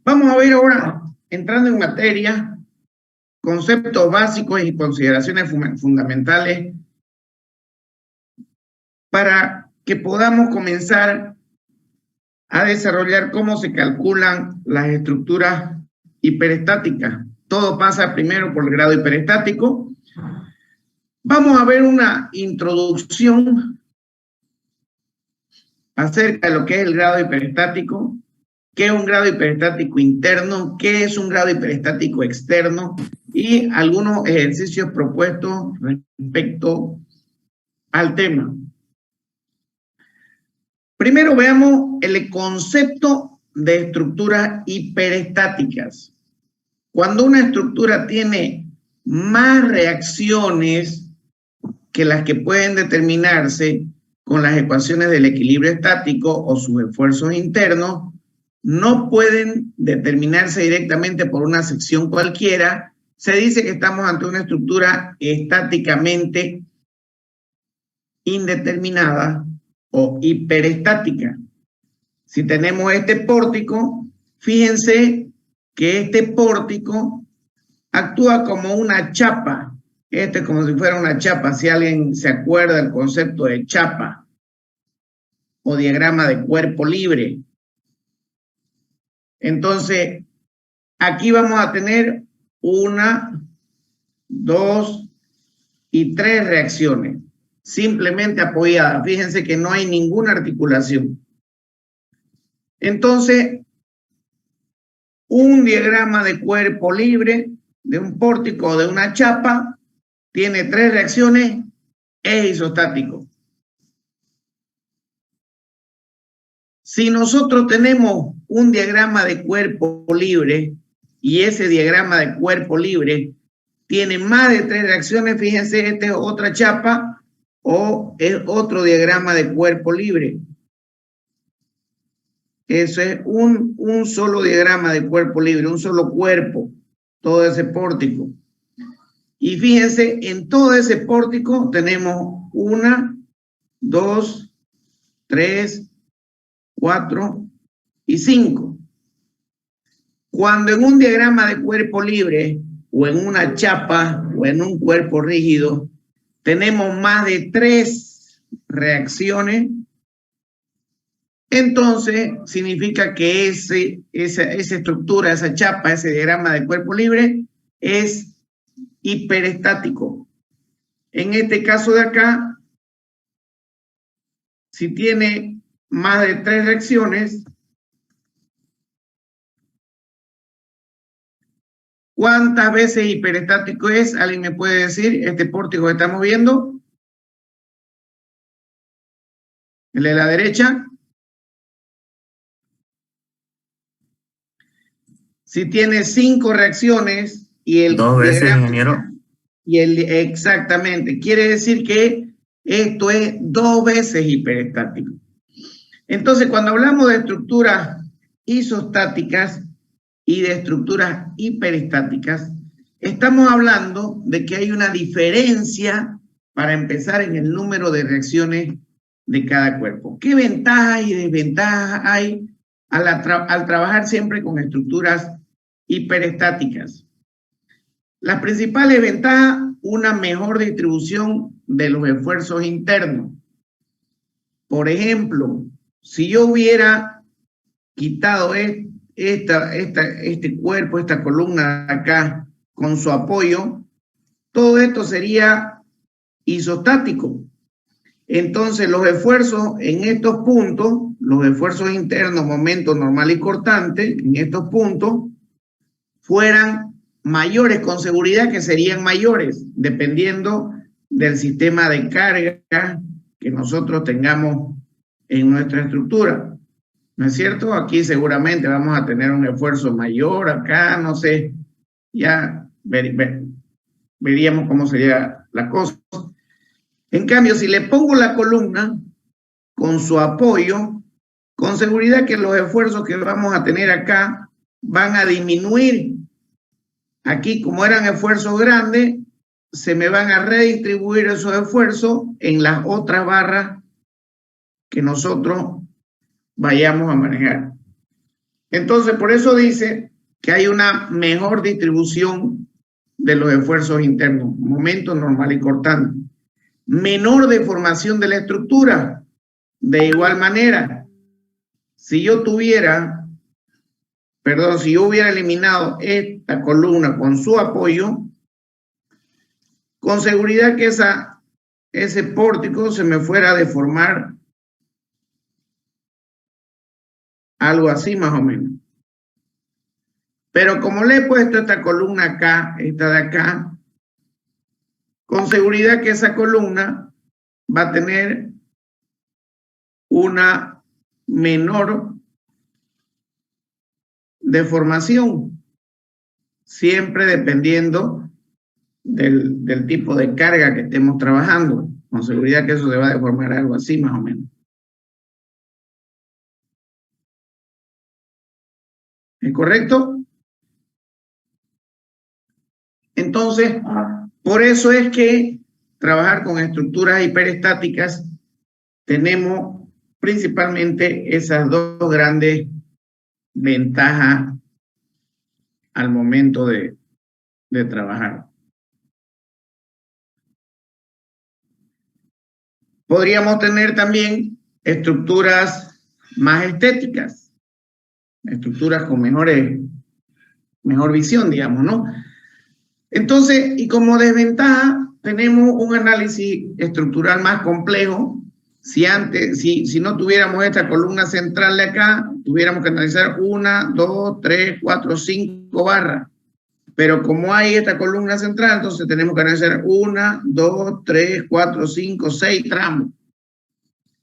Vamos a ver ahora, entrando en materia, conceptos básicos y consideraciones fundamentales para que podamos comenzar a desarrollar cómo se calculan las estructuras hiperestáticas. Todo pasa primero por el grado hiperestático. Vamos a ver una introducción acerca de lo que es el grado hiperestático, qué es un grado hiperestático interno, qué es un grado hiperestático externo y algunos ejercicios propuestos respecto al tema. Primero veamos el concepto de estructuras hiperestáticas. Cuando una estructura tiene más reacciones que las que pueden determinarse con las ecuaciones del equilibrio estático o sus esfuerzos internos, no pueden determinarse directamente por una sección cualquiera. Se dice que estamos ante una estructura estáticamente indeterminada o hiperestática. Si tenemos este pórtico, fíjense que este pórtico actúa como una chapa. Este es como si fuera una chapa, si alguien se acuerda del concepto de chapa o diagrama de cuerpo libre. Entonces, aquí vamos a tener 1, 2 y 3 reacciones, simplemente apoyadas. Fíjense que no hay ninguna articulación. Entonces, un diagrama de cuerpo libre, de un pórtico o de una chapa, tiene 3 reacciones, es isostático. Si nosotros tenemos un diagrama de cuerpo libre y ese diagrama de cuerpo libre tiene más de 3 reacciones, fíjense, esta es otra chapa o es otro diagrama de cuerpo libre. Eso es un solo diagrama de cuerpo libre, un solo cuerpo, todo ese pórtico. Y fíjense, en todo ese pórtico tenemos 1, 2, 3, 4 y 5. Cuando en un diagrama de cuerpo libre o en una chapa o en un cuerpo rígido tenemos más de 3 reacciones, entonces significa que esa estructura, esa chapa, ese diagrama de cuerpo libre es hiperestático. En este caso de acá, si tiene más de 3 reacciones, ¿cuántas veces hiperestático es? ¿Alguien me puede decir? Este pórtico que estamos viendo, el de la derecha. Si tiene 5 reacciones y el 2 veces, ingeniero. Y exactamente, quiere decir que esto es 2 veces hiperestático. Entonces, cuando hablamos de estructuras isostáticas y de estructuras hiperestáticas, estamos hablando de que hay una diferencia para empezar en el número de reacciones de cada cuerpo. ¿Qué ventajas y desventajas hay al trabajar siempre con estructuras hiperestáticas? Las principales ventajas, una mejor distribución de los esfuerzos internos. Por ejemplo, si yo hubiera quitado este cuerpo, esta columna de acá, con su apoyo, todo esto sería isostático. Entonces, los esfuerzos en estos puntos, los esfuerzos internos, momento normal y cortante, en estos puntos, fueran mayores con seguridad, que serían mayores, dependiendo del sistema de carga que nosotros tengamos en nuestra estructura. ¿No es cierto? Aquí seguramente vamos a tener un esfuerzo mayor, acá, no sé, ya veríamos cómo sería la cosa. En cambio, si le pongo la columna con su apoyo, con seguridad que los esfuerzos que vamos a tener acá van a disminuir. Aquí, como eran esfuerzos grandes, se me van a redistribuir esos esfuerzos en las otras barras que nosotros vayamos a manejar. Entonces, por eso dice que hay una mejor distribución de los esfuerzos internos, momento normal y cortante. Menor deformación de la estructura. De igual manera, si yo hubiera eliminado esta columna con su apoyo, con seguridad que ese pórtico se me fuera a deformar algo así más o menos. Pero como le he puesto esta columna acá, esta de acá, con seguridad que esa columna va a tener una menor deformación, siempre dependiendo del tipo de carga que estemos trabajando. Con seguridad que eso se va a deformar algo así más o menos. ¿Es correcto? Entonces, por eso es que trabajar con estructuras hiperestáticas tenemos principalmente esas dos grandes ventajas al momento de trabajar. Podríamos tener también estructuras más estéticas, estructuras con mejor visión, digamos, ¿no? Entonces, y como desventaja, tenemos un análisis estructural más complejo. Si no tuviéramos esta columna central de acá, tuviéramos que analizar 1, 2, 3, 4, 5 barras. Pero como hay esta columna central, entonces tenemos que analizar 1, 2, 3, 4, 5, 6 tramos.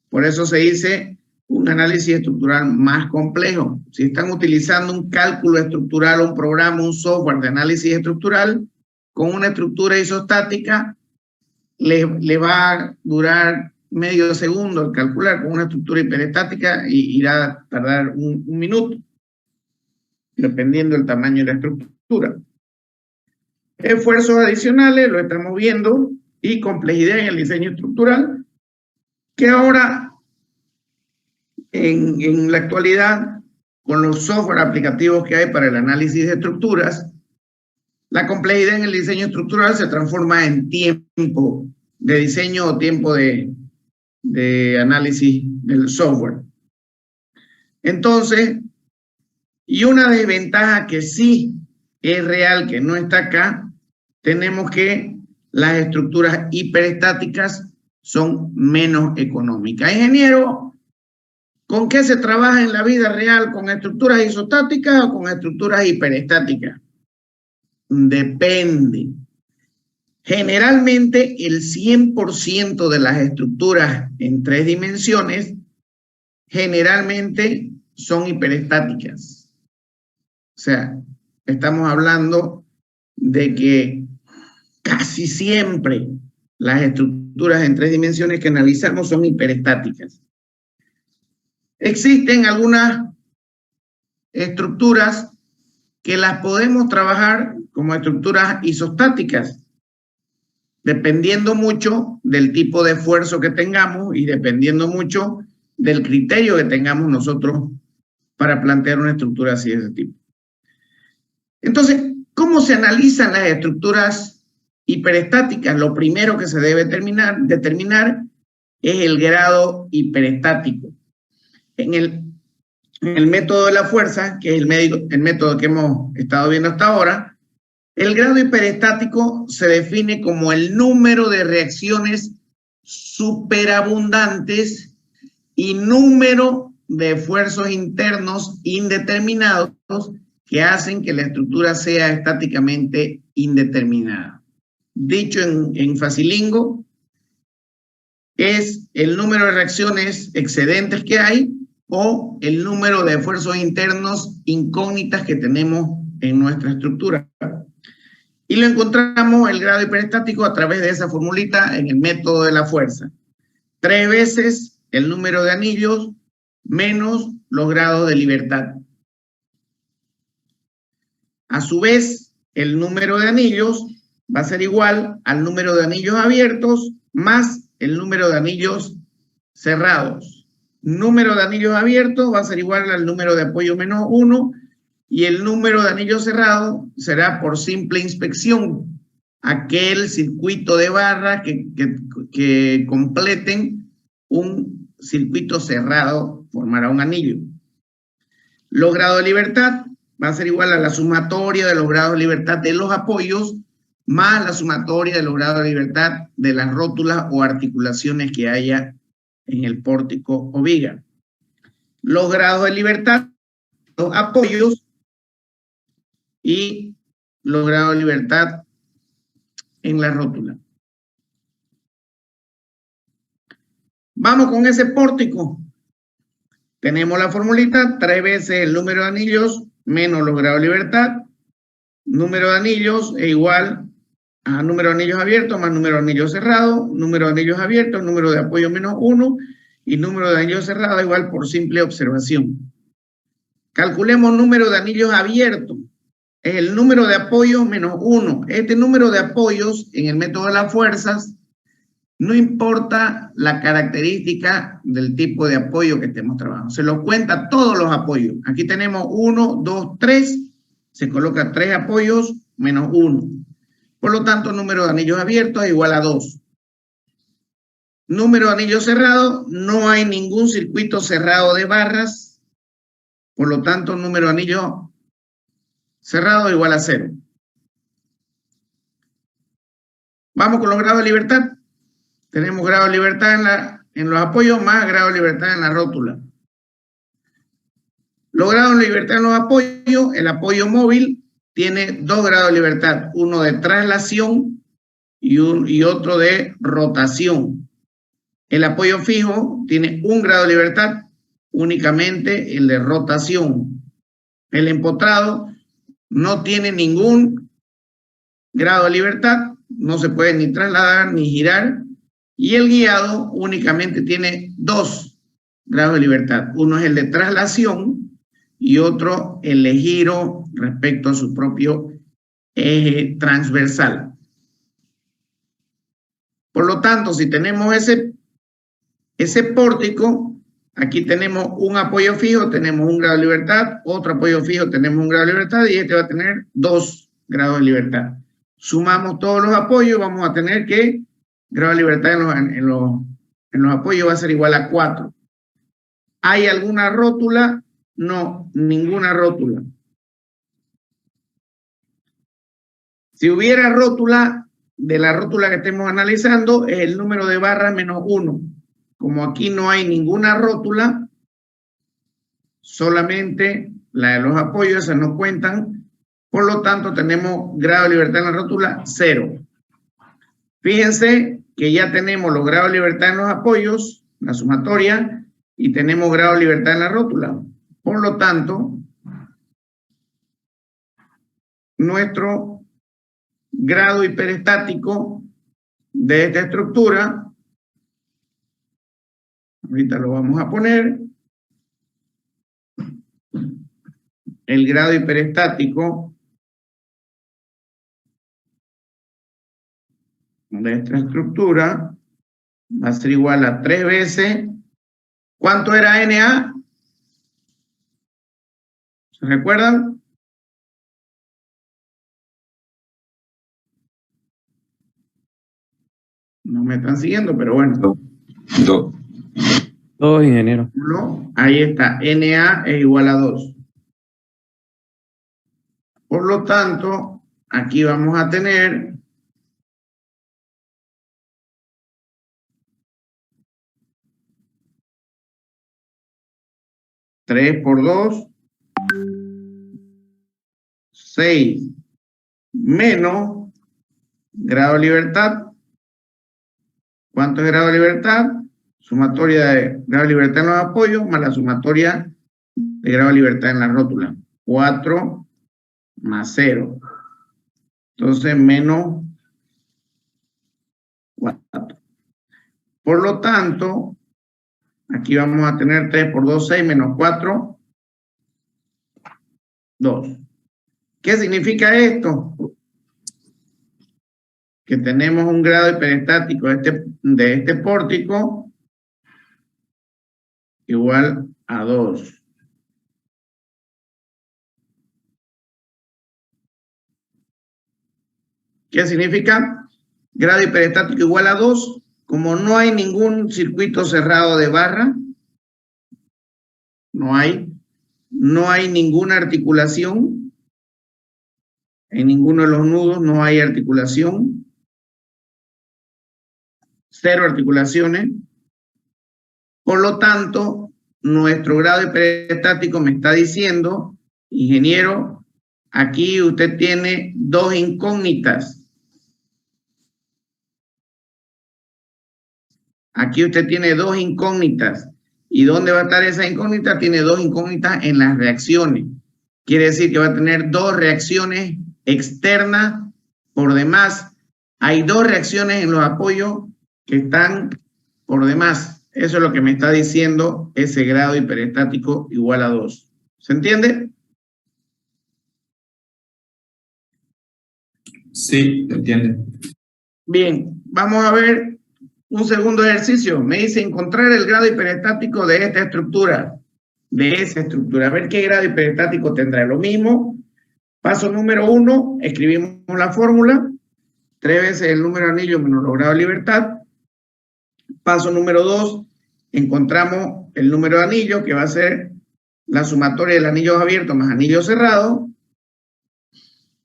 Por eso se dice un análisis estructural más complejo. Si están utilizando un cálculo estructural, un programa, un software de análisis estructural, con una estructura isostática, le va a durar medio segundo al calcular. Con una estructura hiperestática y irá a tardar un minuto, dependiendo del tamaño de la estructura. Esfuerzos adicionales, lo estamos viendo, y complejidad en el diseño estructural, que ahora, en la actualidad, con los software aplicativos que hay para el análisis de estructuras, la complejidad en el diseño estructural se transforma en tiempo de diseño o tiempo de análisis del software. Entonces, y una desventaja que sí es real, que no está acá, tenemos que las estructuras hiperestáticas son menos económicas. Ingeniero, ¿con qué se trabaja en la vida real? ¿Con estructuras isostáticas o con estructuras hiperestáticas? Depende. Generalmente el 100% de las estructuras en 3 dimensiones generalmente son hiperestáticas. O sea, estamos hablando de que casi siempre las estructuras en 3 dimensiones que analizamos son hiperestáticas. Existen algunas estructuras que las podemos trabajar como estructuras isostáticas, dependiendo mucho del tipo de esfuerzo que tengamos y dependiendo mucho del criterio que tengamos nosotros para plantear una estructura así de ese tipo. Entonces, ¿cómo se analizan las estructuras hiperestáticas? Lo primero que se debe determinar es el grado hiperestático. En el método de la fuerza, que es el método que hemos estado viendo hasta ahora, el grado hiperestático se define como el número de reacciones superabundantes y número de esfuerzos internos indeterminados que hacen que la estructura sea estáticamente indeterminada. Dicho en facilingo, es el número de reacciones excedentes que hay o el número de esfuerzos internos incógnitas que tenemos en nuestra estructura. Y lo encontramos el grado hiperestático a través de esa formulita en el método de la fuerza. 3 veces el número de anillos menos los grados de libertad. A su vez, el número de anillos va a ser igual al número de anillos abiertos más el número de anillos cerrados. número de anillos abiertos va a ser igual al número de apoyo menos 1 y el número de anillos cerrados será por simple inspección aquel circuito de barra que completen un circuito cerrado formará un anillo. Los grados de libertad va a ser igual a la sumatoria de los grados de libertad de los apoyos más la sumatoria de los grados de libertad de las rótulas o articulaciones que haya en el pórtico o viga. Los grados de libertad, los apoyos y los grados de libertad en la rótula. Vamos con ese pórtico. Tenemos la formulita, 3 veces el número de anillos menos los grados de libertad. Número de anillos es igual a número de anillos abiertos más número de anillos cerrados. Número de anillos abiertos, número de apoyo menos 1 y número de anillos cerrados igual por simple observación. Calculemos número de anillos abiertos. Es el número de apoyos menos 1. Este número de apoyos en el método de las fuerzas no importa la característica del tipo de apoyo que estemos trabajando. Se lo cuenta todos los apoyos. Aquí tenemos 1, 2, 3. Se coloca 3 apoyos menos 1. Por lo tanto, número de anillos abiertos es igual a 2. Número de anillos cerrados, no hay ningún circuito cerrado de barras. Por lo tanto, número de anillos cerrados igual a 0. Vamos con los grados de libertad. Tenemos grado de libertad en los apoyos más grado de libertad en la rótula. Los grados de libertad en los apoyos, el apoyo móvil tiene 2 grados de libertad, uno de traslación y otro de rotación. El apoyo fijo tiene 1 grado de libertad, únicamente el de rotación. El empotrado no tiene ningún grado de libertad, no se puede ni trasladar ni girar. Y el guiado únicamente tiene 2 grados de libertad. Uno es el de traslación y otro el de giro respecto a su propio eje transversal. Por lo tanto, si tenemos ese pórtico, aquí tenemos un apoyo fijo, tenemos 1 grado de libertad, otro apoyo fijo, tenemos 1 grado de libertad y este va a tener 2 grados de libertad. Sumamos todos los apoyos, vamos a tener que grado de libertad en los apoyos va a ser igual a 4. ¿Hay alguna rótula? No, ninguna rótula. Si hubiera rótula, de la rótula que estemos analizando, es el número de barras menos 1. Como aquí no hay ninguna rótula, solamente la de los apoyos, esas no cuentan. Por lo tanto, tenemos grado de libertad en la rótula 0. Fíjense que ya tenemos los grados de libertad en los apoyos, la sumatoria, y tenemos grado de libertad en la rótula. Por lo tanto, nuestro grado hiperestático de esta estructura, ahorita lo vamos a poner, el grado hiperestático de esta estructura va a ser igual a 3 veces. ¿Cuánto era NA? ¿Se recuerdan? No me están siguiendo, pero bueno. 2, ingeniero. Ahí está, NA es igual a 2. Por lo tanto, aquí vamos a tener tres por 2, 6 menos grado de libertad. ¿Cuánto es grado de libertad? Sumatoria de grado de libertad en los apoyos más la sumatoria de grado de libertad en la rótula. 4 más 0. Entonces, menos 4. Por lo tanto, aquí vamos a tener 3 por 2, 6 menos 4, 2. ¿Qué significa esto? Que tenemos un grado hiperestático de este pórtico igual a 2. ¿Qué significa? Grado hiperestático igual a 2. Como no hay ningún circuito cerrado de barra, no hay ninguna articulación. En ninguno de los nudos no hay articulación. 0 articulaciones. Por lo tanto, nuestro grado hiperestático me está diciendo, ingeniero, aquí usted tiene 2 incógnitas. Aquí usted tiene 2 incógnitas. ¿Y dónde va a estar esa incógnita? Tiene 2 incógnitas en las reacciones. Quiere decir que va a tener 2 reacciones externas por demás. Hay 2 reacciones en los apoyos que están por demás. Eso es lo que me está diciendo ese grado hiperestático igual a 2. ¿Se entiende? Sí, se entiende. Bien, vamos a ver un segundo ejercicio. Me dice encontrar el grado hiperestático de esta estructura. De esa estructura. A ver qué grado hiperestático tendrá. Lo mismo. Paso número 1, escribimos la fórmula. 3 veces el número de anillos menos los grados de libertad. Paso número 2, encontramos el número de anillos, que va a ser la sumatoria de anillos abiertos más anillos cerrados.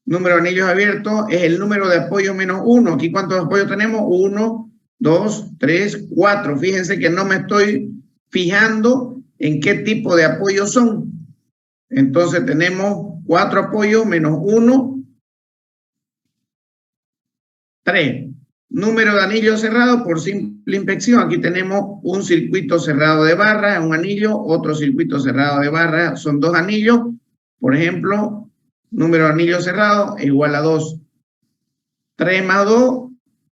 Número de anillos abiertos es el número de apoyos menos 1. Aquí, ¿cuántos apoyos tenemos? 1, 2, 3, 4. Fíjense que no me estoy fijando en qué tipo de apoyos son. Entonces tenemos 4 apoyos menos 1, 3. Número de anillos cerrados por simple inspección. Aquí tenemos un circuito cerrado de barra, un anillo, otro circuito cerrado de barra. Son 2 anillos. Por ejemplo, número de anillos cerrados es igual a 2. 3 más 2,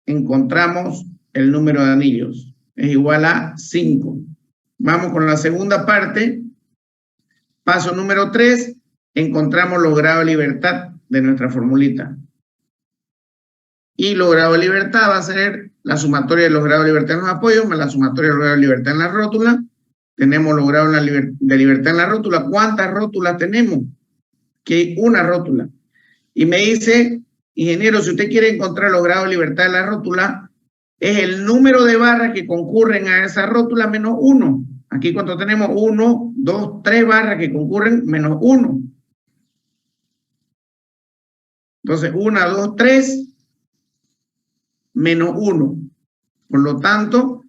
encontramos el número de anillos. Es igual a 5. Vamos con la segunda parte. Paso número 3, encontramos los grados de libertad de nuestra formulita. Y los grados de libertad va a ser la sumatoria de los grados de libertad en los apoyos más la sumatoria de los grados de libertad en la rótula. Tenemos los grados de libertad en la rótula. ¿Cuántas rótulas tenemos? Que hay una rótula. Y me dice, ingeniero, si usted quiere encontrar los grados de libertad en la rótula, es el número de barras que concurren a esa rótula menos 1. Aquí cuánto tenemos, 1, 2, 3 barras que concurren menos 1. Entonces, 1, 2, 3 menos 1. Por lo tanto,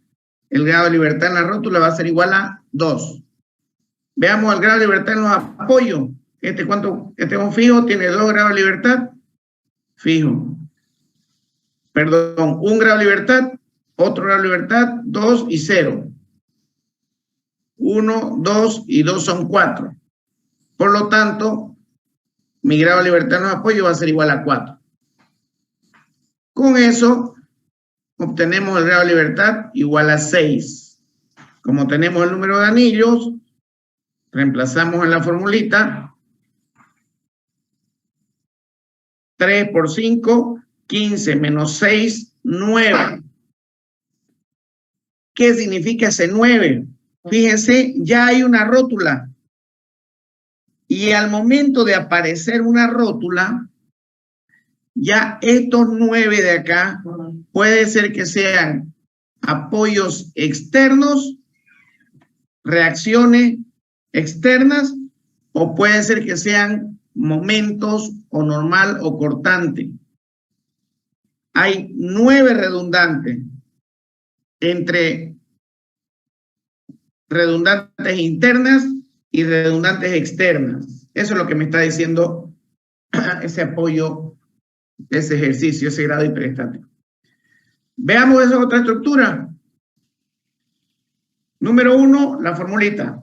el grado de libertad en la rótula va a ser igual a 2. Veamos el grado de libertad en los apoyos. ¿Cuánto? Este es un fijo, tiene 2 grados de libertad. Fijo. Perdón, 1 grado de libertad, otro grado de libertad, 2 y 0. 1, 2 y 2 son 4. Por lo tanto, mi grado de libertad en los apoyos va a ser igual a 4. Con eso, obtenemos el grado de libertad igual a 6. Como tenemos el número de anillos, reemplazamos en la formulita. 3 por 5, 15 menos 6, 9. ¿Qué significa ese 9? Fíjense, ya hay una rótula. Y al momento de aparecer una rótula, ya estos 9 de acá puede ser que sean apoyos externos, reacciones externas, o puede ser que sean momentos o normal o cortante. Hay 9 redundantes entre redundantes internas y redundantes externas. Eso es lo que me está diciendo ese apoyo, ese ejercicio, ese grado hiperestático. Veamos esa otra estructura. Número 1, la formulita.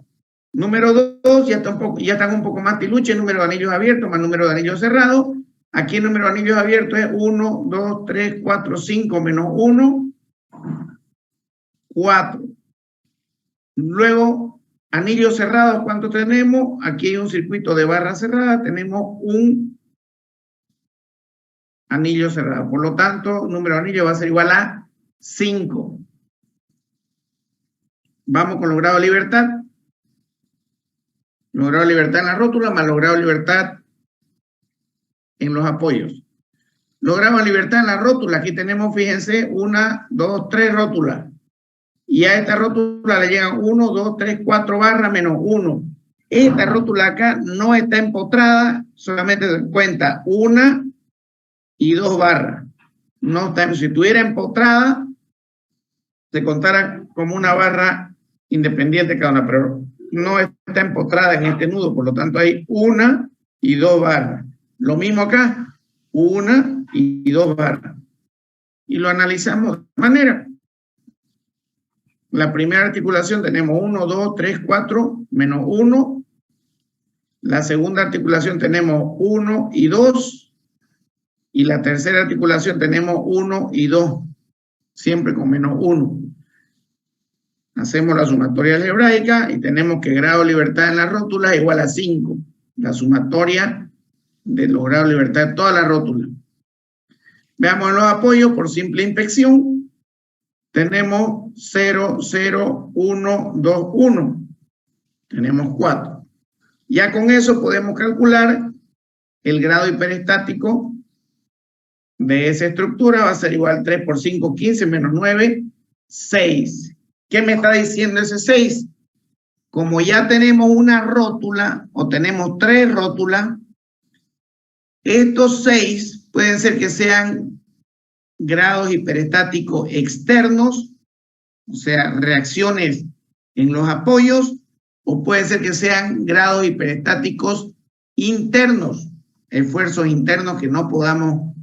Número 2, ya están un poco más tiluches, número de anillos abiertos más número de anillos cerrados. Aquí el número de anillos abiertos es 1, 2, 3, 4, 5 menos 1, 4. Luego, anillos cerrados, ¿cuánto tenemos? Aquí hay un circuito de barra cerrada, tenemos un anillo cerrado. Por lo tanto, número de anillos va a ser igual a 5. Vamos con los grados de libertad. Los grados de libertad en la rótula más los grados de libertad en los apoyos. Los grados de libertad en la rótula, aquí tenemos, fíjense, 1, 2, 3 rótulas. Y a esta rótula le llegan 1, 2, 3, 4 barras menos 1. Esta rótula acá no está empotrada, solamente se cuenta 1 y 2 barras. No está, si estuviera empotrada, se contara como una barra independiente cada una, pero no está empotrada en este nudo, por lo tanto hay 1 y 2 barras. Lo mismo acá, 1 y 2 barras. Y lo analizamos de esta manera. La primera articulación tenemos 1, 2, 3, 4, menos 1. La segunda articulación tenemos 1 y 2. Y la tercera articulación tenemos 1 y 2. Siempre con menos 1. Hacemos la sumatoria algebraica y tenemos que grado de libertad en la rótula es igual a 5. La sumatoria de los grados de libertad de toda la rótula. Veamos los apoyos por simple inspección. Tenemos 0, 0, 1, 2, 1. Tenemos 4. Ya con eso podemos calcular el grado hiperestático de esa estructura. Va a ser igual a 3 por 5, 15, menos 9, 6. ¿Qué me está diciendo ese 6? Como ya tenemos una rótula o tenemos 3 rótulas, estos 6 pueden ser que sean grados hiperestáticos externos, o sea, reacciones en los apoyos, o puede ser que sean grados hiperestáticos internos, esfuerzos internos que no podamos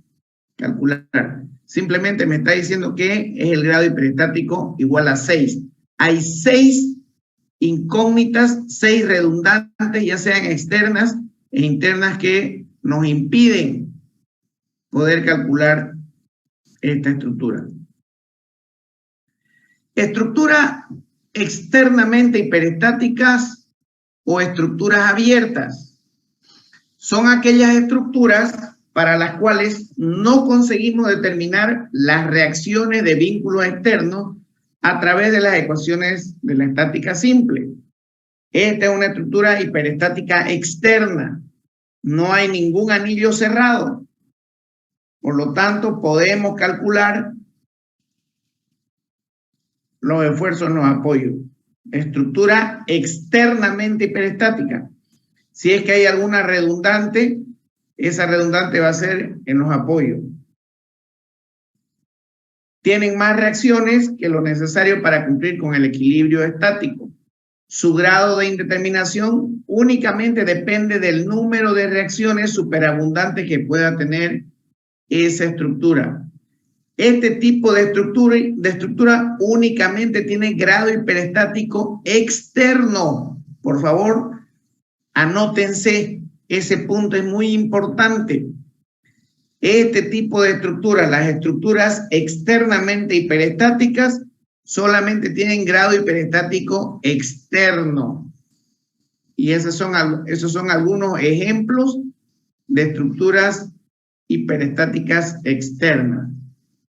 calcular. Simplemente me está diciendo que es el grado hiperestático igual a 6. Hay 6 incógnitas, 6 redundantes, ya sean externas e internas, que nos impiden poder calcular esta estructura. Estructuras externamente hiperestáticas o estructuras abiertas son aquellas estructuras para las cuales no conseguimos determinar las reacciones de vínculos externos a través de las ecuaciones de la estática simple. Esta es una estructura hiperestática externa. No hay ningún anillo cerrado. Por lo tanto, podemos calcular los esfuerzos en los apoyos. Estructura externamente hiperestática. Si es que hay alguna redundante, esa redundante va a ser en los apoyos. Tienen más reacciones que lo necesario para cumplir con el equilibrio estático. Su grado de indeterminación únicamente depende del número de reacciones superabundantes que pueda tener esa estructura. Este tipo de estructura únicamente tiene grado hiperestático externo. Por favor, anótense, ese punto es muy importante. Este tipo de estructuras, las estructuras externamente hiperestáticas, solamente tienen grado hiperestático externo. Y esos son algunos ejemplos de estructuras hiperestáticas externas.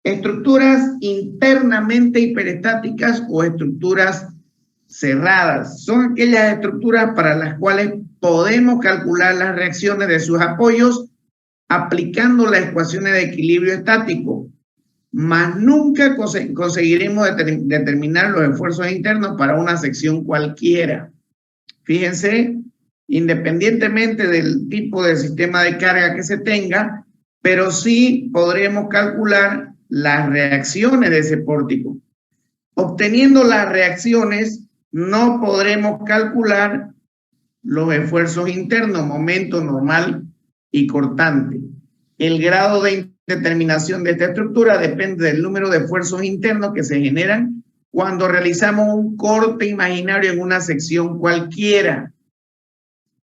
Estructuras internamente hiperestáticas o estructuras cerradas son aquellas estructuras para las cuales podemos calcular las reacciones de sus apoyos aplicando las ecuaciones de equilibrio estático, mas nunca conseguiremos determinar los esfuerzos internos para una sección cualquiera. Fíjense, independientemente del tipo de sistema de carga que se tenga, pero sí podremos calcular las reacciones de ese pórtico. Obteniendo las reacciones, no podremos calcular los esfuerzos internos, momento, normal y cortante. El grado de determinación de esta estructura depende del número de esfuerzos internos que se generan cuando realizamos un corte imaginario en una sección cualquiera.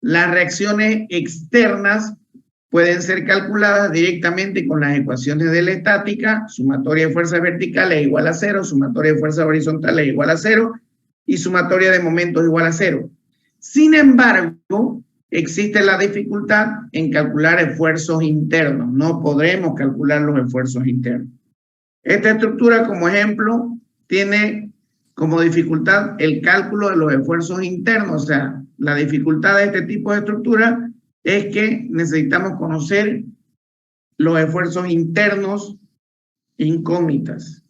Las reacciones externas pueden ser calculadas directamente con las ecuaciones de la estática. Sumatoria de fuerzas verticales igual a 0, sumatoria de fuerzas horizontales igual a 0 y sumatoria de momentos igual a 0. Sin embargo, existe la dificultad en calcular esfuerzos internos. No podremos calcular los esfuerzos internos. Esta estructura, como ejemplo, tiene como dificultad el cálculo de los esfuerzos internos. O sea, la dificultad de este tipo de estructura es que necesitamos conocer los esfuerzos internos incógnitas.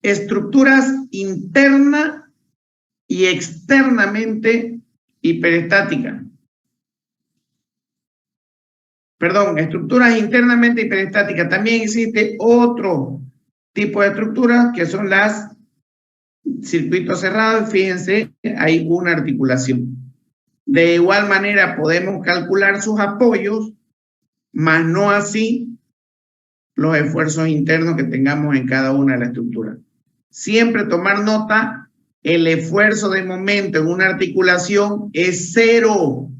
Estructuras interna y externamente hiperestáticas. Perdón, estructuras internamente hiperestáticas. También existe otro tipo de estructuras que son las circuitos cerrados. Fíjense, hay una articulación. De igual manera podemos calcular sus apoyos, mas no así los esfuerzos internos que tengamos en cada una de las estructuras. Siempre tomar nota, el esfuerzo de momento en una articulación es 0.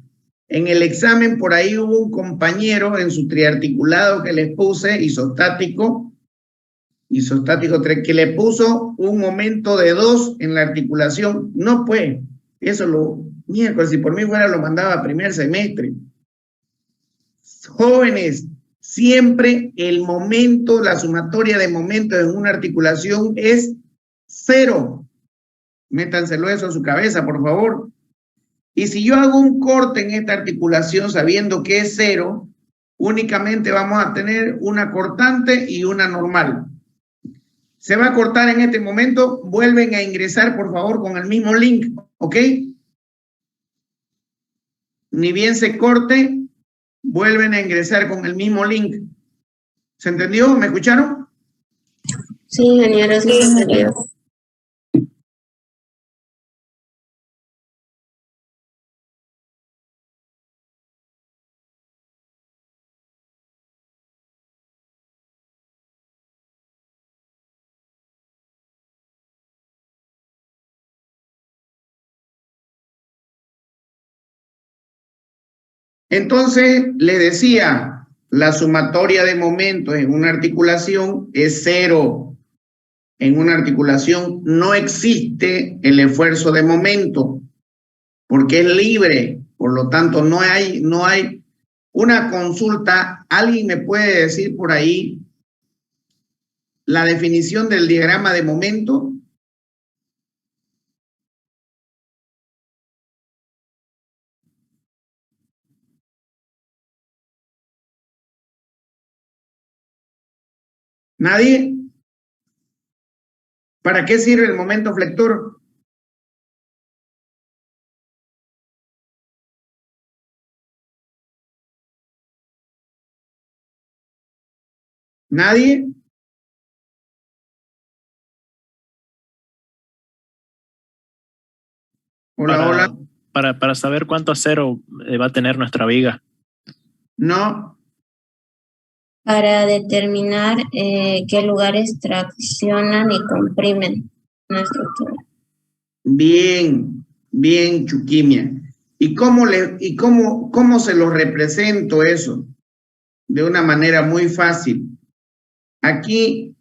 En el examen por ahí hubo un compañero en su triarticulado que les puse, isostático 3, que le puso un momento de 2 en la articulación. No pues, eso lo miércoles, si por mí fuera lo mandaba a primer semestre. Jóvenes, siempre el momento, la sumatoria de momentos en una articulación es 0. Métanselo eso a su cabeza, por favor. Y si yo hago un corte en esta articulación sabiendo que es 0, únicamente vamos a tener una cortante y una normal. Se va a cortar en este momento, vuelven a ingresar por favor con el mismo link, ¿ok? Ni bien se corte, vuelven a ingresar con el mismo link. ¿Se entendió? ¿Me escucharon? Sí, ingeniero, sí, se entendió. Entonces, le decía, la sumatoria de momentos en una articulación es 0. En una articulación no existe el esfuerzo de momento, porque es libre, por lo tanto no hay una consulta. ¿Alguien me puede decir por ahí la definición del diagrama de momento? ¿Nadie? ¿Para qué sirve el momento flector? ¿Nadie? Hola, hola. Para saber cuánto acero va a tener nuestra viga. No. Para determinar qué lugares traccionan y comprimen una estructura. Bien, bien, Chuquimia. ¿Y cómo se lo represento eso? De una manera muy fácil. Aquí,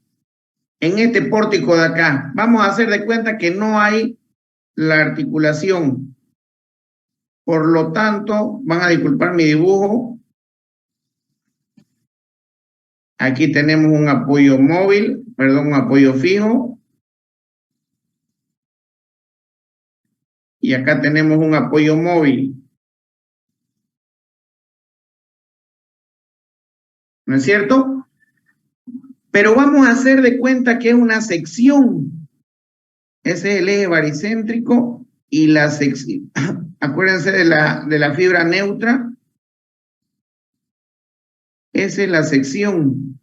en este pórtico de acá, vamos a hacer de cuenta que no hay la articulación. Por lo tanto, van a disculpar mi dibujo. Aquí tenemos un apoyo móvil, perdón, un apoyo fijo. Y acá tenemos un apoyo móvil. ¿No es cierto? Pero vamos a hacer de cuenta que es una sección. Ese es el eje baricéntrico y la sección. Acuérdense de la fibra neutra. Esa es la sección.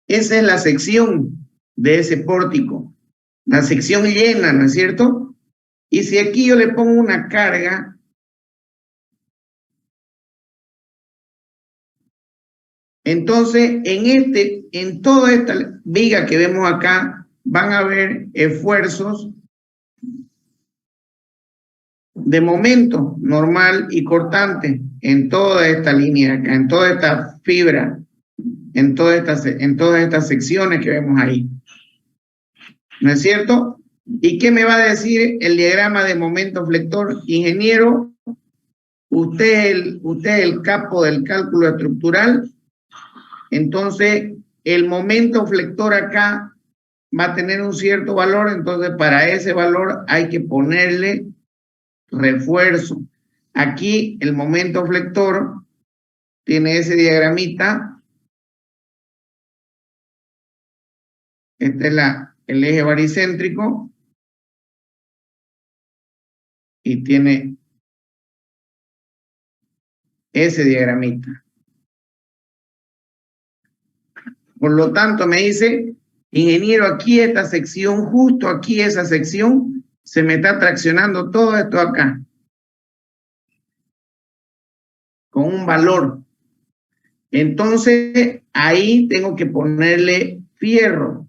Esa es la sección de ese pórtico. La sección llena, ¿no es cierto? Y si aquí yo le pongo una carga, entonces en toda esta viga que vemos acá, van a haber esfuerzos de momento normal y cortante en toda esta línea acá, en toda esta fibra, en todas estas secciones que vemos ahí. ¿No es cierto? ¿Y qué me va a decir el diagrama de momento flector? Ingeniero, usted es el capo del cálculo estructural. Entonces, el momento flector acá va a tener un cierto valor. Entonces, para ese valor hay que ponerle refuerzo. Aquí, el momento flector tiene ese diagramita. Este es el eje baricéntrico. Y tiene ese diagramita. Por lo tanto, me dice, ingeniero, aquí esta sección, justo aquí esa sección, se me está traccionando todo esto acá. Con un valor. Entonces, ahí tengo que ponerle fierro.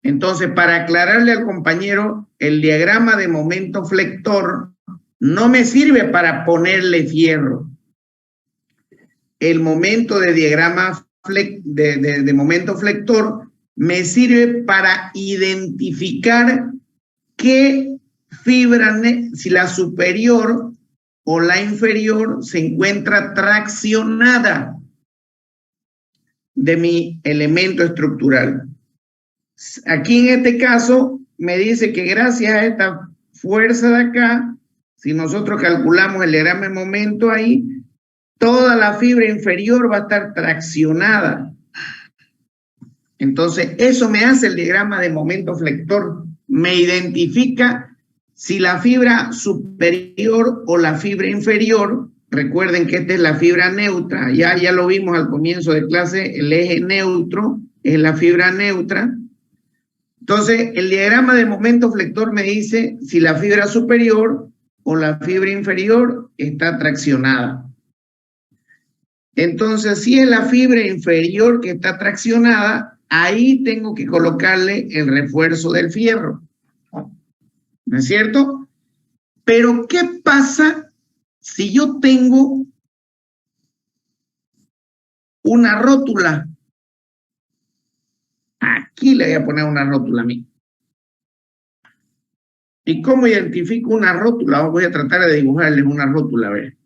Entonces, para aclararle al compañero, el diagrama de momento flector no me sirve para ponerle fierro. El momento de diagrama de momento flector me sirve para identificar qué fibra, si la superior o la inferior se encuentra traccionada de mi elemento estructural. Aquí en este caso me dice que gracias a esta fuerza de acá, si nosotros calculamos el diagrama de momento ahí, toda la fibra inferior va a estar traccionada. Entonces, eso me hace el diagrama de momento flector. Me identifica si la fibra superior o la fibra inferior, recuerden que esta es la fibra neutra, ya lo vimos al comienzo de clase, el eje neutro es la fibra neutra. Entonces, el diagrama de momento flector me dice si la fibra superior o la fibra inferior está traccionada. Entonces, si es la fibra inferior que está traccionada, ahí tengo que colocarle el refuerzo del fierro. ¿No es cierto? Pero, ¿qué pasa si yo tengo una rótula? Aquí le voy a poner una rótula a mí. ¿Y cómo identifico una rótula? Voy a tratar de dibujarles una rótula, a ver.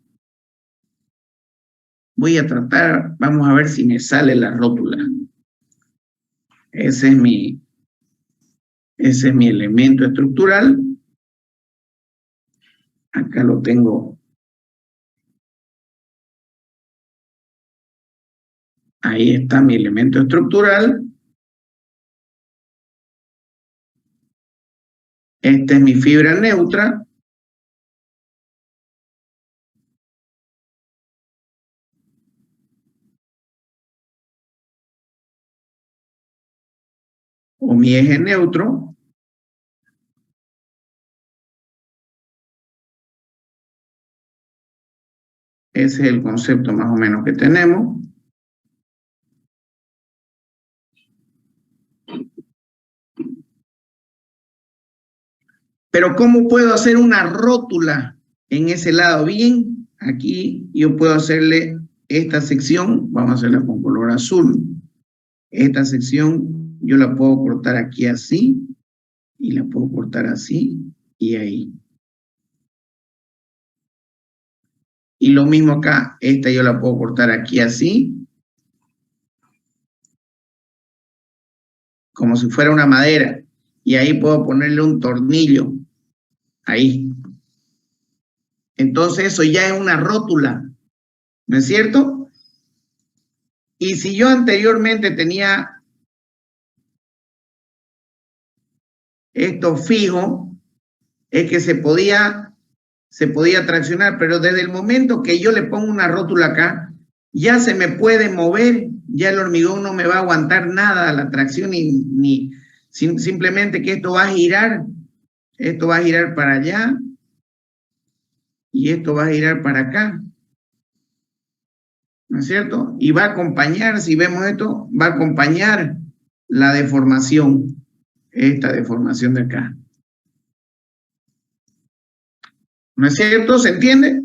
Voy a tratar, vamos a ver si me sale la rótula. Ese es mi elemento estructural. Acá lo tengo. Ahí está mi elemento estructural. Esta es mi fibra neutra. O mi eje neutro. Ese es el concepto más o menos que tenemos. Pero ¿cómo puedo hacer una rótula en ese lado? Bien, aquí yo puedo hacerle esta sección, vamos a hacerla con color azul. Esta sección yo la puedo cortar aquí así, y la puedo cortar así y ahí. Y lo mismo acá, esta yo la puedo cortar aquí así, como si fuera una madera. Y ahí puedo ponerle un tornillo. Ahí. Entonces eso ya es una rótula. ¿No es cierto? Y si yo anteriormente tenía esto fijo, es que se podía traccionar, pero desde el momento que yo le pongo una rótula acá, ya se me puede mover, ya el hormigón no me va a aguantar nada la tracción, simplemente que esto va a girar para allá, y esto va a girar para acá, ¿no es cierto? Y va a acompañar, si vemos esto, va a acompañar la deformación, esta deformación de acá. ¿No es cierto? ¿Se entiende?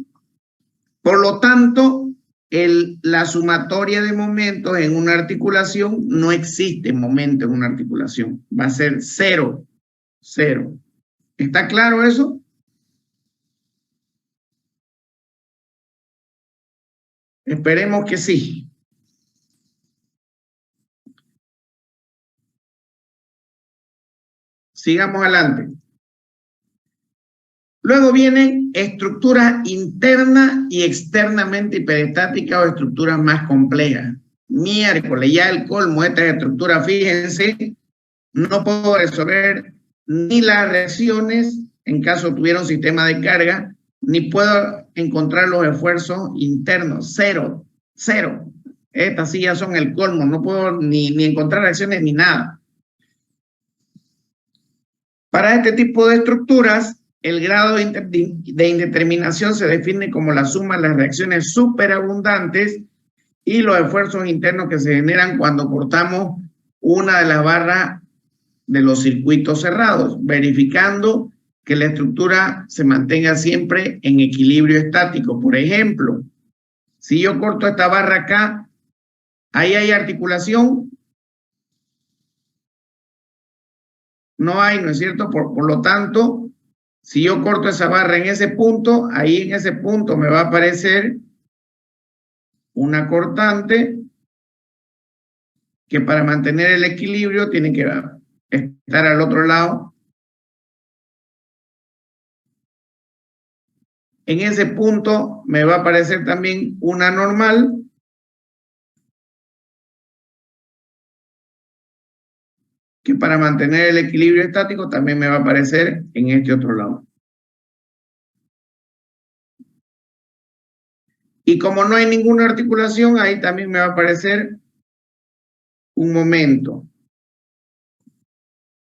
Por lo tanto, la sumatoria de momentos en una articulación no existe momento en una articulación. Va a ser cero. 0. ¿Está claro eso? Esperemos que sí. Sigamos adelante. Luego vienen estructuras internas y externamente hiperestáticas o estructuras más complejas. Miércoles, ya el colmo de estas estructuras, fíjense, no puedo resolver ni las reacciones en caso tuviera un sistema de carga, ni puedo encontrar los esfuerzos internos. Cero. Estas sí ya son el colmo, no puedo ni encontrar reacciones ni nada. Para este tipo de estructuras, el grado de indeterminación se define como la suma de las reacciones superabundantes y los esfuerzos internos que se generan cuando cortamos una de las barras de los circuitos cerrados, verificando que la estructura se mantenga siempre en equilibrio estático. Por ejemplo, si yo corto esta barra acá, ahí hay articulación. No hay, ¿no es cierto? Por lo tanto, si yo corto esa barra en ese punto, ahí en ese punto me va a aparecer una cortante que para mantener el equilibrio tiene que estar al otro lado. En ese punto me va a aparecer también una normal que para mantener el equilibrio estático también me va a aparecer en este otro lado. Y como no hay ninguna articulación, ahí también me va a aparecer un momento.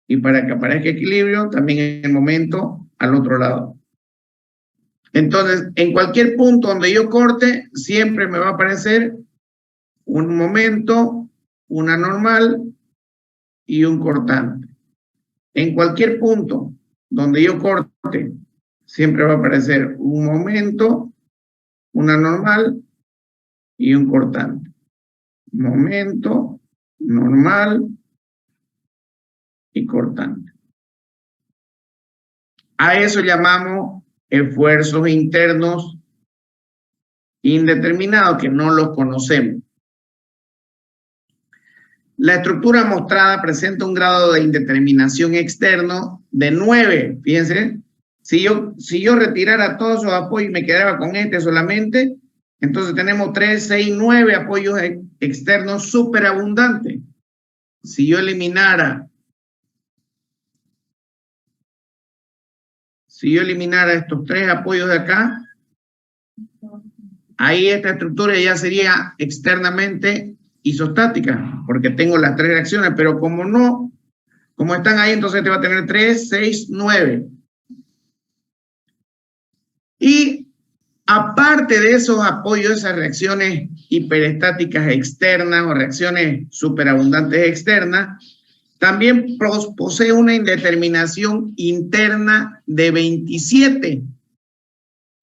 Y para que aparezca equilibrio, también el momento al otro lado. Entonces, en cualquier punto donde yo corte, siempre me va a aparecer un momento, una normal y un cortante. En cualquier punto donde yo corte, siempre va a aparecer un momento, una normal y un cortante. Momento, normal y cortante. A eso llamamos esfuerzos internos indeterminados que no los conocemos. La estructura mostrada presenta un grado de indeterminación externo de 9. Fíjense, si yo retirara todos esos apoyos y me quedaba con este solamente, entonces tenemos 3, 6, 9 apoyos externos superabundantes. Si yo eliminara estos 3 apoyos de acá, ahí esta estructura ya sería externamente isostática, porque tengo las 3 reacciones, pero como están ahí, entonces te va a tener 3, 6, 9. Y aparte de esos apoyos, esas reacciones hiperestáticas externas o reacciones superabundantes externas, también posee una indeterminación interna de 27.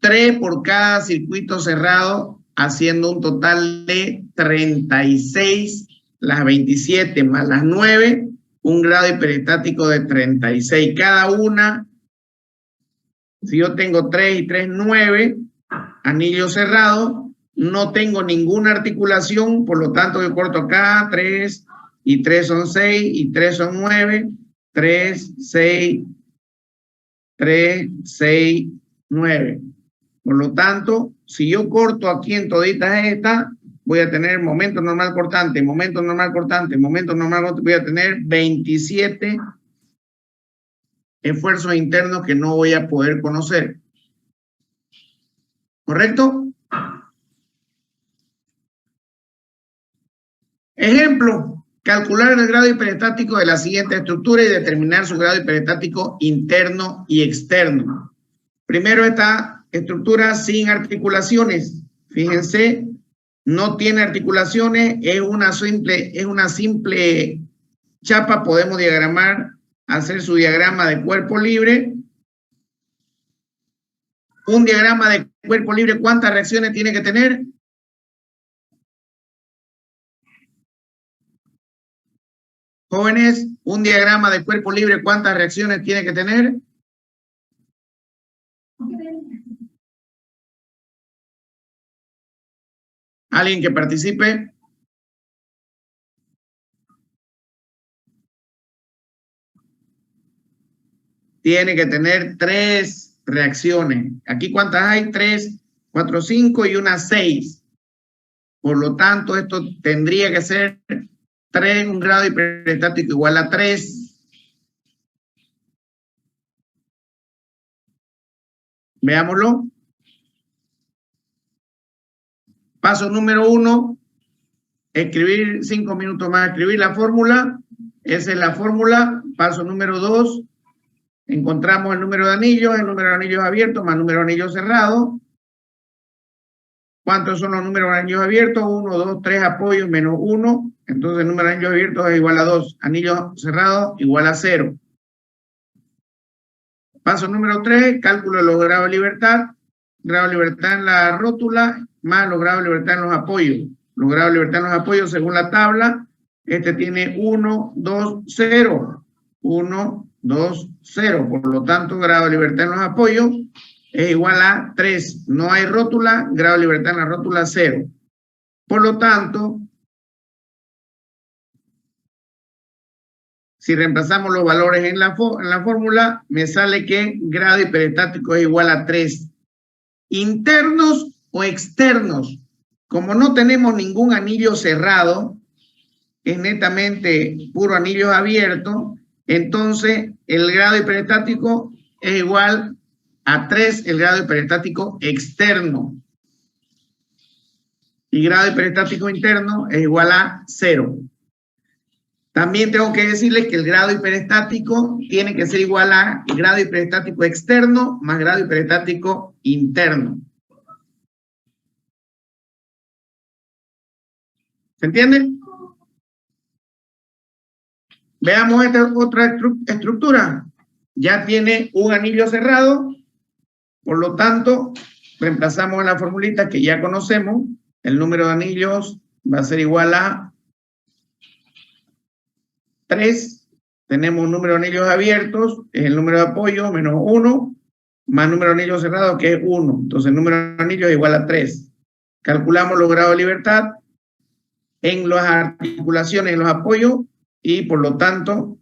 3 por cada circuito cerrado, haciendo un total de 36, las 27 más las 9, un grado hiperestático de 36. Cada una, si yo tengo 3 y 3, 9, anillo cerrado, no tengo ninguna articulación, por lo tanto yo corto acá, 3 y 3 son 6 y 3 son 9, 3, 6, 3, 6, 9. Por lo tanto, si yo corto aquí en toditas estas, voy a tener momento normal cortante, momento normal cortante, momento normal cortante, voy a tener 27 esfuerzos internos que no voy a poder conocer. ¿Correcto? Ejemplo, calcular el grado hiperestático de la siguiente estructura y determinar su grado hiperestático interno y externo. Primero esta estructura sin articulaciones. Fíjense, no tiene articulaciones, es una simple chapa. Podemos diagramar, hacer su diagrama de cuerpo libre. Un diagrama de cuerpo libre, ¿cuántas reacciones tiene que tener? Jóvenes, un diagrama de cuerpo libre, ¿cuántas reacciones tiene que tener? ¿Alguien que participe? Tiene que tener 3 reacciones. ¿Aquí cuántas hay? 3, 4, 5 y una 6. Por lo tanto, esto tendría que ser 3, un grado hiperestático igual a 3. Veámoslo. Paso número 1, escribir 5 minutos más, escribir la fórmula. Esa es la fórmula. Paso número 2, encontramos el número de anillos abiertos más el número de anillos cerrados. ¿Cuántos son los números de anillos abiertos? 1, 2, 3 apoyos menos 1. Entonces el número de anillos abiertos es igual a 2. Anillos cerrados igual a 0. Paso número 3, cálculo de los grados de libertad. Grado de libertad en la rótula más los grados de libertad en los apoyos. Los grados de libertad en los apoyos según la tabla. Este tiene 1, 2, 0. 1, 2, 0. Por lo tanto, grado de libertad en los apoyos es igual a 3. No hay rótula, grado de libertad en la rótula 0. Por lo tanto, si reemplazamos los valores en la fórmula, me sale que grado hiperestático es igual a 3. Internos o externos. Como no tenemos ningún anillo cerrado, es netamente puro anillos abiertos, entonces el grado hiperestático es igual a 3, el grado hiperestático externo. Y grado hiperestático interno es igual a 0. También tengo que decirles que el grado hiperestático tiene que ser igual a grado hiperestático externo más grado hiperestático interno. ¿Se entiende? Veamos esta otra estructura. Ya tiene un anillo cerrado, por lo tanto, reemplazamos en la formulita que ya conocemos. El número de anillos va a ser igual a 3. Tenemos un número de anillos abiertos, es el número de apoyo, menos 1, más número de anillos cerrados, que es 1. Entonces, el número de anillos es igual a 3. Calculamos los grados de libertad en las articulaciones, en los apoyos, y por lo tanto,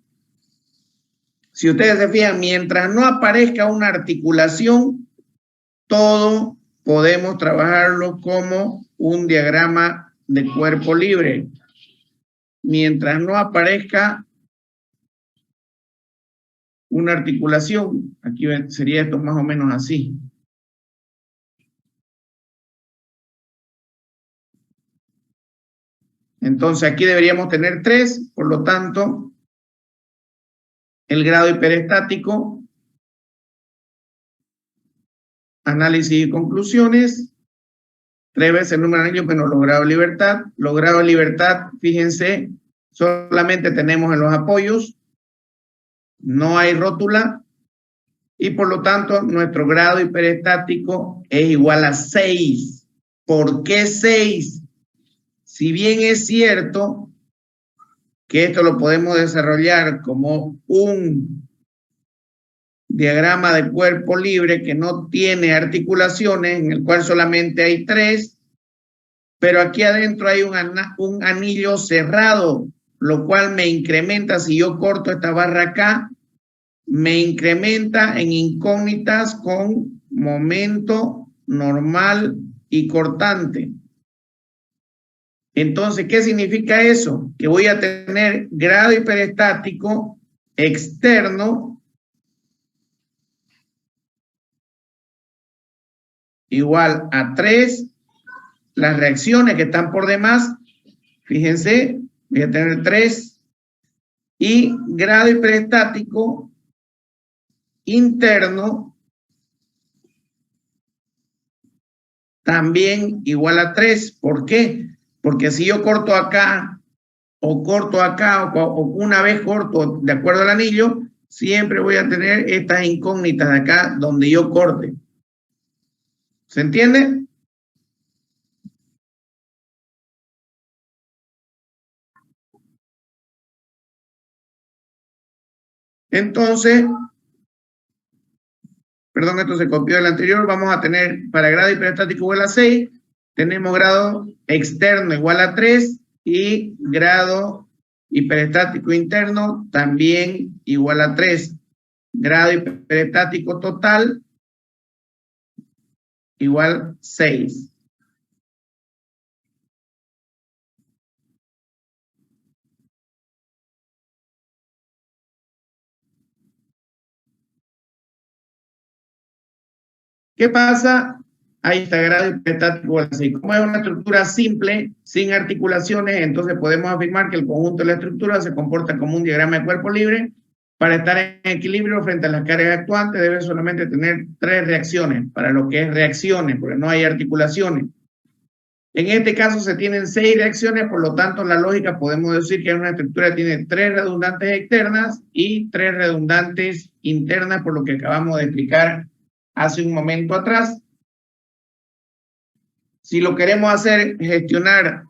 si ustedes se fijan, mientras no aparezca una articulación, todo podemos trabajarlo como un diagrama de cuerpo libre. Mientras no aparezca una articulación, aquí sería esto más o menos así. Entonces aquí deberíamos tener 3, por lo tanto, el grado hiperestático, análisis y conclusiones, 3 veces el número de anillos menos los grados de libertad. Los grados de libertad, fíjense, solamente tenemos en los apoyos, no hay rótula, y por lo tanto nuestro grado hiperestático es igual a 6. ¿Por qué 6? Si bien es cierto que esto lo podemos desarrollar como un diagrama de cuerpo libre que no tiene articulaciones, en el cual solamente hay 3, pero aquí adentro hay un anillo cerrado, lo cual me incrementa, si yo corto esta barra acá, me incrementa en incógnitas con momento normal y cortante. Entonces, ¿qué significa eso? Que voy a tener grado hiperestático externo igual a 3. Las reacciones que están por demás, fíjense, voy a tener 3. Y grado hiperestático interno también igual a 3. ¿Por qué? Porque si yo corto acá o una vez corto de acuerdo al anillo, siempre voy a tener estas incógnitas de acá donde yo corte. ¿Se entiende? Entonces, perdón, esto se copió del anterior, vamos a tener para grado hiperestático igual a 6, tenemos grado externo igual a 3 y grado hiperestático interno también igual a 3. Grado hiperestático total igual 6. ¿Qué pasa? Ahí está grado hiperestático igual a 6. Como es una estructura simple, sin articulaciones, entonces podemos afirmar que el conjunto de la estructura se comporta como un diagrama de cuerpo libre. Para estar en equilibrio frente a las cargas actuantes debe solamente tener 3 reacciones, para lo que es reacciones, porque no hay articulaciones. En este caso se tienen 6 reacciones, por lo tanto la lógica podemos decir que una estructura tiene 3 redundantes externas y 3 redundantes internas, por lo que acabamos de explicar hace un momento atrás. Si lo queremos hacer, gestionar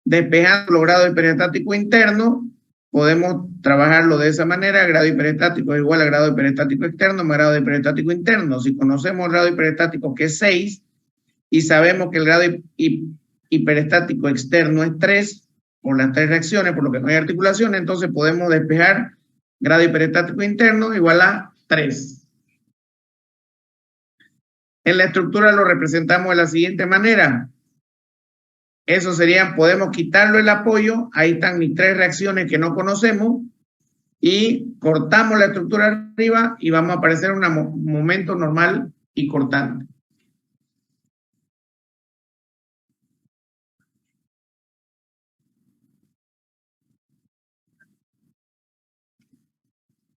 despejando los grados hiperestático interno, podemos trabajarlo de esa manera. Grado hiperestático es igual a grado hiperestático externo más grado hiperestático interno. Si conocemos el grado hiperestático, que es 6, y sabemos que el grado hiperestático externo es 3, por las 3 reacciones, por lo que no hay articulaciones, entonces podemos despejar grado hiperestático interno igual a 3. En la estructura lo representamos de la siguiente manera. Eso sería, podemos quitarlo el apoyo, ahí están mis 3 reacciones que no conocemos, y cortamos la estructura arriba y vamos a aparecer un momento normal y cortante.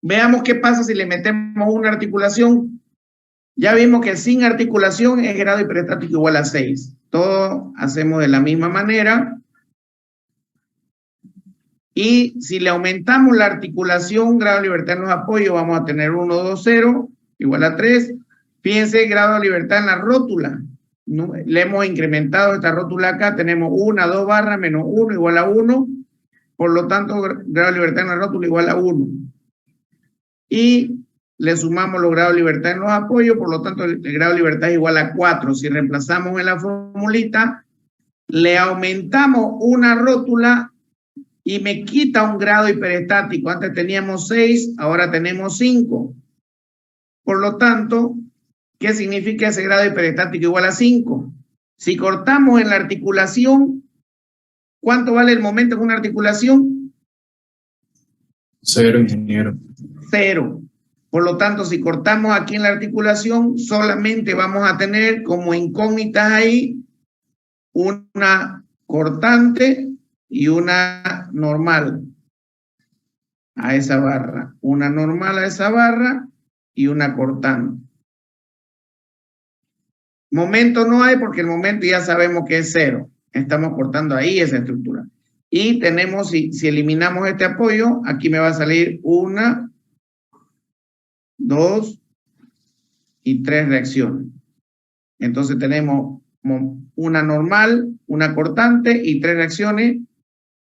Veamos qué pasa si le metemos una articulación. Ya vimos que sin articulación es grado hiperestático igual a 6. Todo hacemos de la misma manera. Y si le aumentamos la articulación, grado de libertad en los apoyos, vamos a tener 1, 2, 0, igual a 3. Fíjense, grado de libertad en la rótula. Le hemos incrementado esta rótula acá, tenemos 1, 2 barras, menos 1, igual a 1. Por lo tanto, grado de libertad en la rótula igual a 1. Y le sumamos los grados de libertad en los apoyos, por lo tanto el grado de libertad es igual a 4. Si reemplazamos en la formulita, le aumentamos una rótula y me quita un grado hiperestático. Antes teníamos 6, ahora tenemos 5. Por lo tanto, ¿qué significa ese grado hiperestático igual a 5? Si cortamos en la articulación, ¿cuánto vale el momento en una articulación? 0, ingeniero. 0. Por lo tanto, si cortamos aquí en la articulación, solamente vamos a tener como incógnitas ahí una cortante y una normal a esa barra. Una normal a esa barra y una cortante. Momento no hay porque el momento ya sabemos que es 0. Estamos cortando ahí esa estructura. Y tenemos, si eliminamos este apoyo, aquí me va a salir 1, 2 y 3 reacciones. Entonces tenemos una normal, una cortante y 3 reacciones,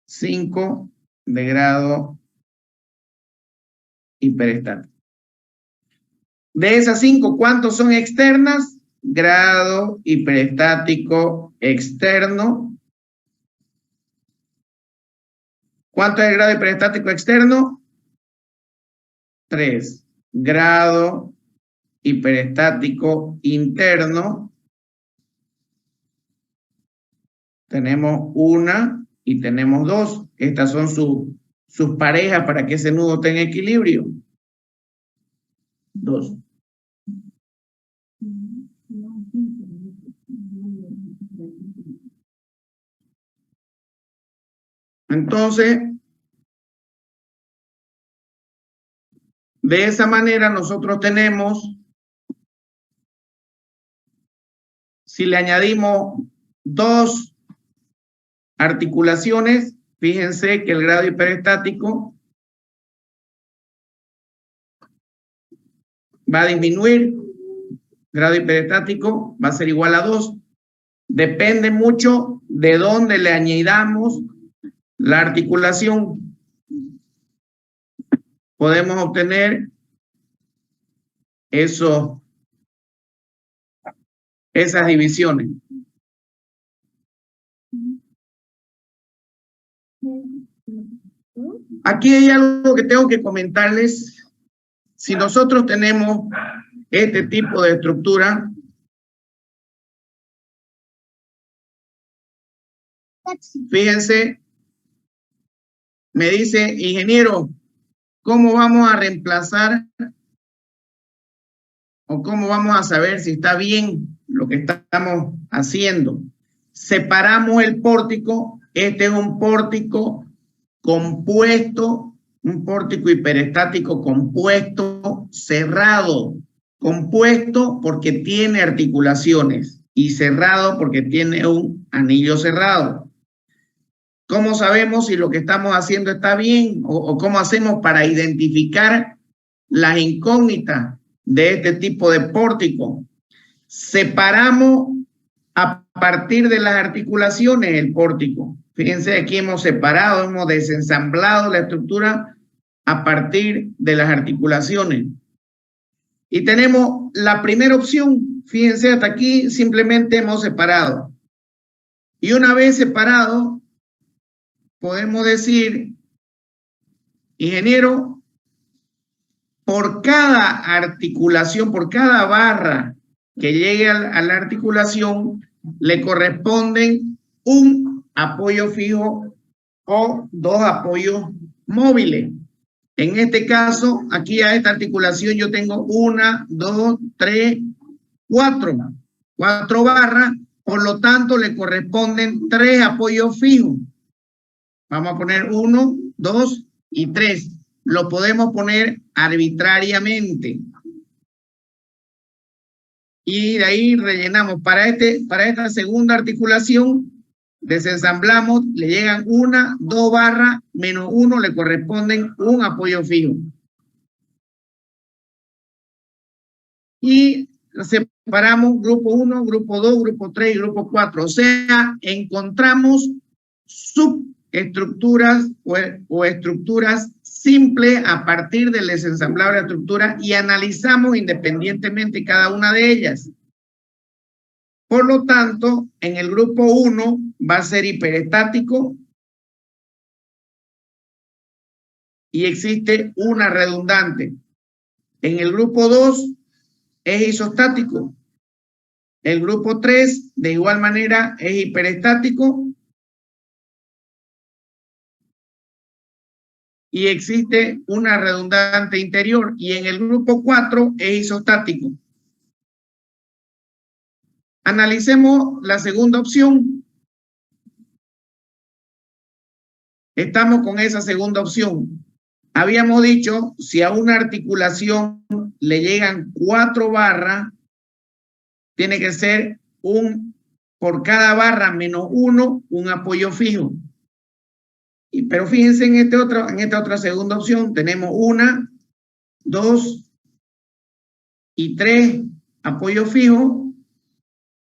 5 de grado hiperestático. De esas 5, ¿cuántos son externas? Grado hiperestático externo. ¿Cuánto es el grado hiperestático externo? 3. Grado hiperestático interno. Tenemos 1 y tenemos 2. Estas son sus parejas para que ese nudo tenga equilibrio. 2. Entonces, de esa manera nosotros tenemos, si le añadimos 2 articulaciones, fíjense que el grado hiperestático va a disminuir. Grado hiperestático va a ser igual a 2. Depende mucho de dónde le añadamos la articulación. podemos obtener esas divisiones. Aquí hay algo que tengo que comentarles. Si nosotros tenemos este tipo de estructura, fíjense, me dice, ingeniero, ¿cómo vamos a reemplazar o cómo vamos a saber si está bien lo que estamos haciendo? Separamos el pórtico. Este es un pórtico compuesto, un pórtico hiperestático compuesto, cerrado. Compuesto porque tiene articulaciones y cerrado porque tiene un anillo cerrado. ¿Cómo sabemos si lo que estamos haciendo está bien o cómo hacemos para identificar las incógnitas de este tipo de pórtico? Separamos a partir de las articulaciones el pórtico. Fíjense, aquí hemos separado, hemos desensamblado la estructura a partir de las articulaciones. Y tenemos la primera opción. Fíjense, hasta aquí simplemente hemos separado. Y una vez separado, podemos decir, ingeniero, por cada articulación, por cada barra que llegue a la articulación, le corresponden un apoyo fijo o dos apoyos móviles. En este caso, aquí a esta articulación yo tengo 1, 2, 3, 4. 4 barras, por lo tanto le corresponden 3 apoyos fijos. Vamos a poner 1, 2 y 3. Lo podemos poner arbitrariamente. Y de ahí rellenamos. Para esta segunda articulación, desensamblamos, le llegan 1, 2 barras, menos 1, le corresponden un apoyo fijo. Y separamos grupo 1, grupo 2, grupo 3 y grupo 4. O sea, encontramos subestructuras o estructuras simples a partir del desensamblado de la estructura y analizamos independientemente cada una de ellas. Por lo tanto, en el grupo 1 va a ser hiperestático y existe una redundante. En el grupo 2 es isostático. El grupo 3 de igual manera es hiperestático y existe una redundante interior. Y en el grupo 4 es isostático. Analicemos la segunda opción. Estamos con esa segunda opción. Habíamos dicho, si a una articulación le llegan 4 barras, tiene que ser por cada barra menos 1, un apoyo fijo. Pero fíjense en esta otra segunda opción, tenemos 1, 2 y 3 apoyos fijos.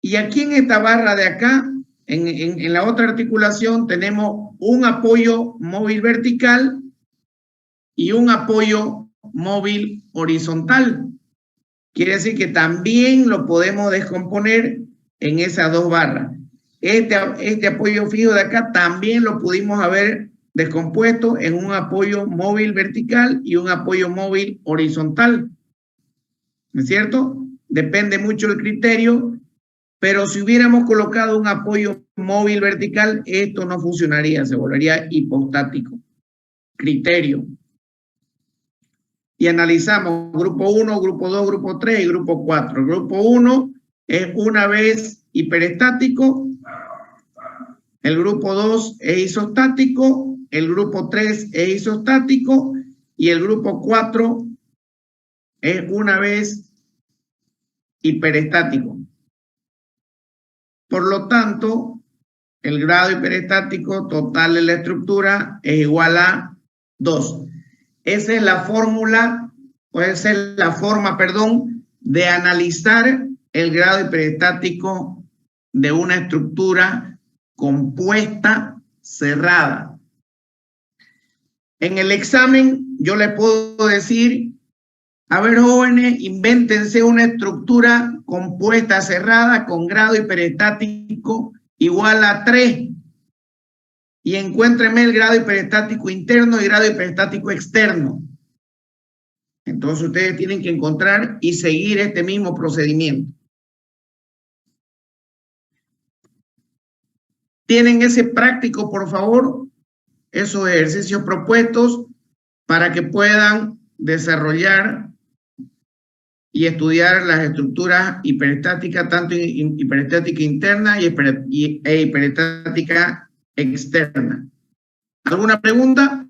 Y aquí en esta barra de acá, en la otra articulación, tenemos un apoyo móvil vertical y un apoyo móvil horizontal. Quiere decir que también lo podemos descomponer en esas 2 barras. Este apoyo fijo de acá también lo pudimos haber descompuesto en un apoyo móvil vertical y un apoyo móvil horizontal. ¿No es cierto? Depende mucho del criterio. Pero si hubiéramos colocado un apoyo móvil vertical, esto no funcionaría, se volvería hipostático. Criterio. Y analizamos grupo 1, grupo 2, grupo 3 y grupo 4. Grupo 1 es una vez hiperestático. El grupo 2 es isostático. El grupo 3 es isostático. Y el grupo 4 es una vez hiperestático. Por lo tanto, el grado hiperestático total de la estructura es igual a 2. Esa es la fórmula, o esa es la forma, perdón, de analizar el grado hiperestático de una estructura compuesta cerrada. En el examen yo les puedo decir, a ver, jóvenes, invéntense una estructura compuesta cerrada con grado hiperestático igual a 3 y encuéntrenme el grado hiperestático interno y grado hiperestático externo. Entonces ustedes tienen que encontrar y seguir este mismo procedimiento. ¿Tienen ese práctico, por favor? Esos ejercicios propuestos para que puedan desarrollar y estudiar las estructuras hiperestáticas, tanto hiperestática interna y hiperestática externa. ¿Alguna pregunta?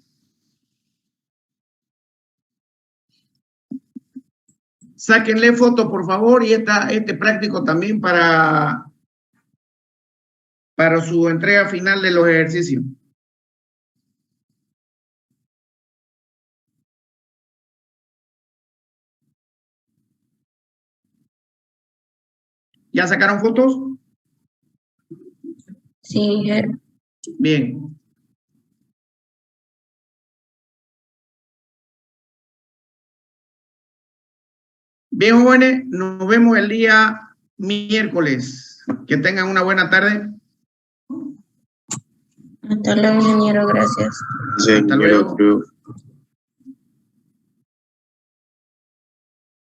Sáquenle foto, por favor, y este práctico también para su entrega final de los ejercicios. ¿Ya sacaron fotos? Sí, Bien. Bien, jóvenes, nos vemos el día miércoles. Que tengan una buena tarde. hasta luego, ingeniero, gracias. Hasta luego.